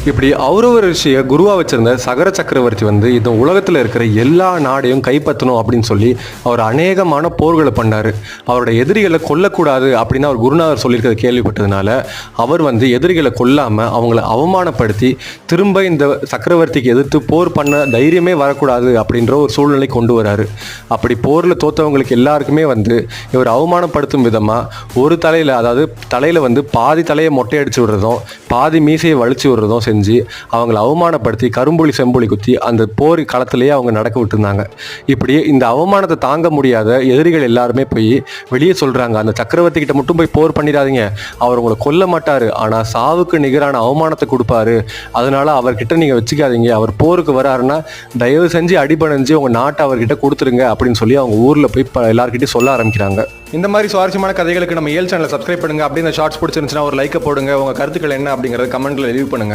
இப்படி ஔரவ ரிஷியை குருவாக வச்சிருந்த சகர சக்கரவர்த்தி வந்து இந்த உலகத்தில் இருக்கிற எல்லா நாடையும் கைப்பற்றணும் அப்படின்னு சொல்லி அவர் அநேகமான போர்களை பண்ணார். அவரோட எதிரிகளை கொல்லக்கூடாது அப்படின்னு அவர் குருநாதர் சொல்லியிருக்கிறத கேள்விப்பட்டதுனால அவர் வந்து எதிரிகளை கொல்லாமல் அவங்கள அவமானப்படுத்தி திரும்ப இந்த சக்கரவர்த்திக்கு எதிர்த்து போர் பண்ண தைரியமே வரக்கூடாது அப்படின்ற ஒரு சூழ்நிலை கொண்டு வராரு. அப்படி போரில் தோற்றவங்களுக்கு எல்லாருக்குமே வந்து இவர் அவமானப்படுத்தும் விதமாக ஒரு தலையில், அதாவது தலையில் வந்து பாதி தலையை மொட்டையடிச்சு விடுறதும் பாதி மீசையை வலிச்சு விடுறதும் செஞ்சு அவங்கள அவமானப்படுத்தி கரும்புலி செம்புலி குத்தி அந்த போர் களத்திலேயே அவங்க நடக்க விட்டுருந்தாங்க. இப்படி இந்த அவமானத்தை தாங்க முடியாத எதிரிகள் எல்லாருமே போய் வெளியே சொல்கிறாங்க, அந்த சக்கரவர்த்தி கிட்ட மட்டும் போய் போர் பண்ணிடாதீங்க, அவர் உங்களை கொல்ல மாட்டார், ஆனால் சாவுக்கு நிகரான அவமானத்தை கொடுப்பாரு, அதனால அவர்கிட்ட நீங்கள் வச்சுக்காதீங்க, அவர் போருக்கு வராருன்னா தயவு செஞ்சு அடிபணிஞ்சு உங்கள் நாட்டை அவர்கிட்ட கொடுத்துருங்க அப்படின்னு சொல்லி அவங்க ஊரில் போய் எல்லாருக்கிட்டையும் சொல்ல ஆரம்பிக்கிறாங்க. இந்த மாதிரி சுவாரஸ்யமான கதைகளுக்கு நம்ம ஏல் சேனலை சப்ஸ்கிரைப் பண்ணுங்க. அப்படி இந்த ஷார்ட்ஸ் பிடிச்சிருந்துச்சுன்னா ஒரு லைக்கை போடுங்க. உங்கள் கருத்துக்கள் என்ன அப்படிங்கிறத கமெண்ட்ல லீவ் பண்ணுங்க.